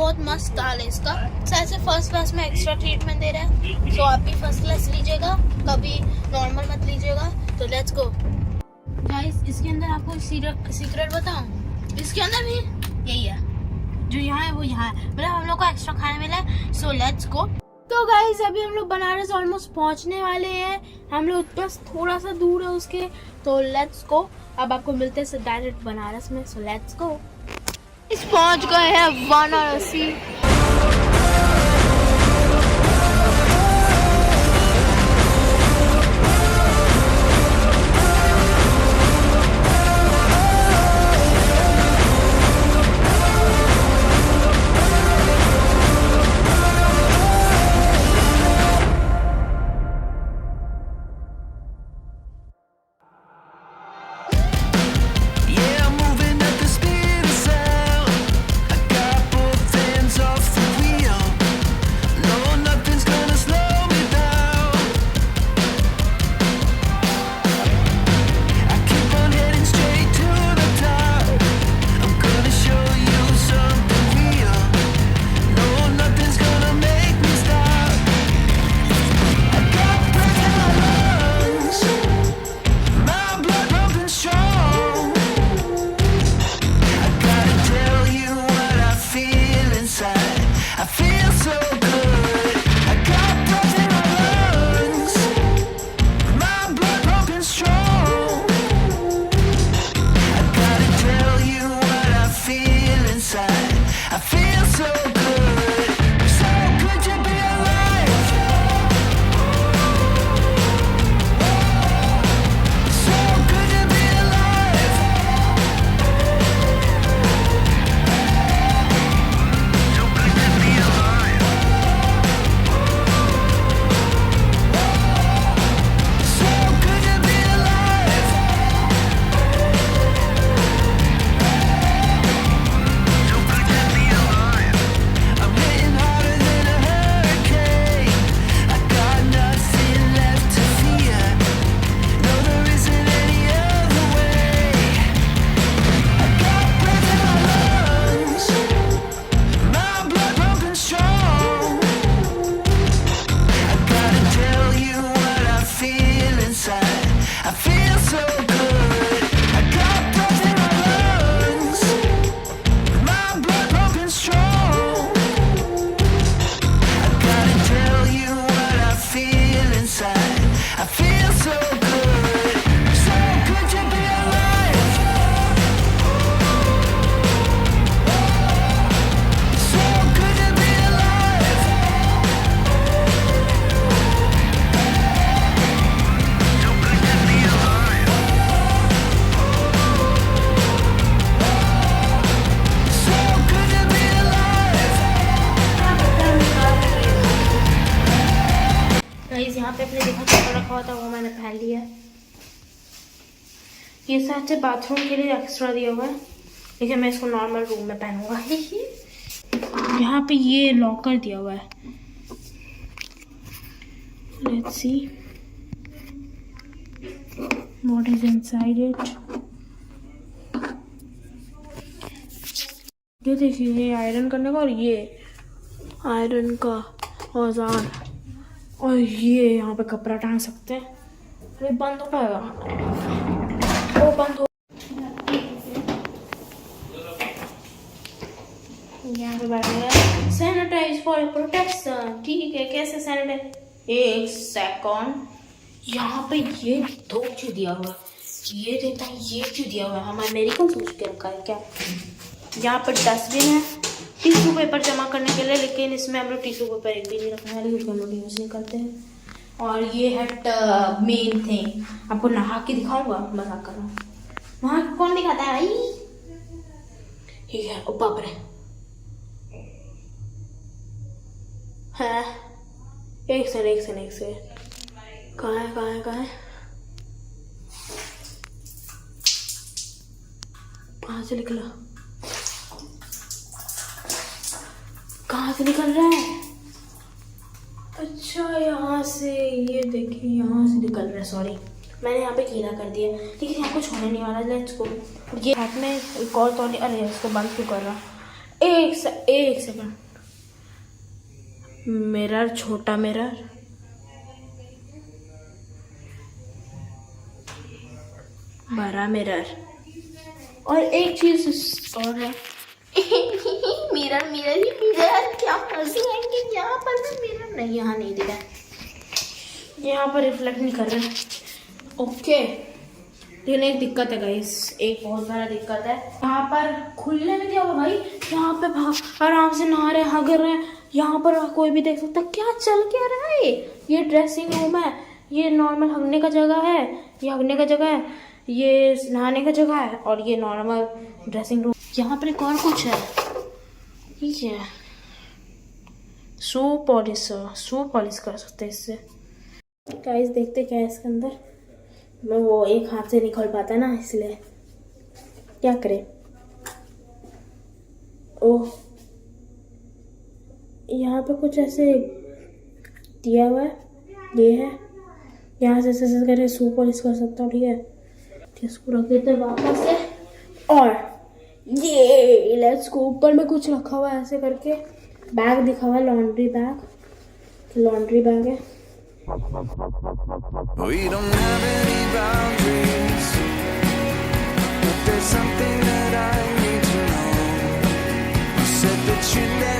बहुत मस्त हाल है इसका। शायद से फर्स्ट क्लास में एक्स्ट्रा ट्रीटमेंट दे रहा है, तो आप भी फर्स्ट क्लास लीजिएगा, कभी नॉर्मल मत लीजिएगा। तो लेट्स गो गाइस। इसके अंदर आपको सीक्रेट बताऊं, इसके अंदर भी यही है, जो यहाँ है वो यहाँ है, मतलब हम लोग को एक्स्ट्रा खाने मिला है। So let's go. तो गाइस अभी हम लोग बनारस ऑलमोस्ट पहुंचने वाले हैं, हम लोग बस थोड़ा सा दूर है उसके। तो लेट्स गो, अब आपको मिलते हैं डायरेक्ट बनारस में। So let's go. इस पहुंच गए हैं वाराणसी। यहाँ पे अपने देखा कपड़ा रखा हुआ था वो मैंने पहन लिया। ये शायद से बाथरूम के लिए एक्स्ट्रा दिया हुआ है, लेकिन मैं इसको नॉर्मल रूम में पहनूंगा। यहाँ पे ये लॉकर दिया हुआ है, let's see what is inside it. ये देखिए, ये आयरन करने का और ये आयरन का औजार, और ये यहाँ पे कपड़ा टांग सकते हैं। ये बंद हो पाएगा, वो बंद हो। यहाँ पे बैठेगा सैनिटाइज फॉर प्रोटेक्शन। ठीक है, कैसे सैनिटाइज, एक सेकंड। यहाँ पे ये दो क्यों दिया हुआ है, ये देता है, ये क्यों दिया हुआ है, हमारे मेडिकल सोच के रखा है क्या। यहाँ पर डस्टबिन है टिश्यू पेपर जमा करने के लिए, लेकिन इसमें हम लोग टिश्यू पेपर एक भी नहीं रखने वाले क्योंकि हम लोग यूज़ नहीं करते हैं। और ये है मेन थिंग, आपको नहा के दिखाऊंगा, मजाक कर रहा हूँ। नहा के कौन दिखाता है भाई, ठीक है। ओ बाप रे, है एक से कहाँ है कहाँ से निकला, कहाँ से निकल रहा है। अच्छा यहाँ से, ये देखिए यहाँ से निकल रहा है। सॉरी मैंने यहाँ पे कीड़ा कर दिया, लेकिन यहाँ कुछ होने नहीं वाला। Let's go. ये हाथ में एक और तौलिया, अरे इसको बंद क्यों कर रहा, एक सेकंड, मिरर, छोटा मिरर, बड़ा मिरर, और एक चीज और है मिरर मिरर ही मिरर, क्या हंसी आएंगे। यहाँ पर भी मिरर नहीं, यहाँ नहीं दिख रहा, यहाँ पर रिफ्लेक्ट नहीं कर रहा। ओके, लेकिन एक दिक्कत है गाइस, एक बहुत बड़ा दिक्कत है। यहाँ पर खुलने में क्या हुआ भाई, यहाँ पे आराम से नहा रहे, हग रहे, यहाँ पर कोई भी देख सकता है। क्या चल क्या रहा है? ये ड्रेसिंग रूम है, ये नॉर्मल हगने का जगह है, ये हगने का जगह है, ये नहाने का जगह है, और ये नॉर्मल ड्रेसिंग रूम। यहाँ पर एक और कुछ है, ठीक है, शू पॉलिश कर सकते हैं इससे। गाइस देखते क्या है इसके अंदर। मैं वो एक हाथ से नहीं खोल पाता ना, इसलिए क्या करें। ओह, यहाँ पे कुछ ऐसे दिया हुआ है, ये है, यहाँ से ऐसे करके शू पॉलिश कर सकता हूँ, ठीक है। इसको रख देते हैं वापस से, और ये लेट्स गो। ऊपर में कुछ रखा हुआ है ऐसे करके, बैग दिखा हुआ है, लॉन्ड्री बैग है। We don't have any boundaries, but there's something that I need to know. You said that you never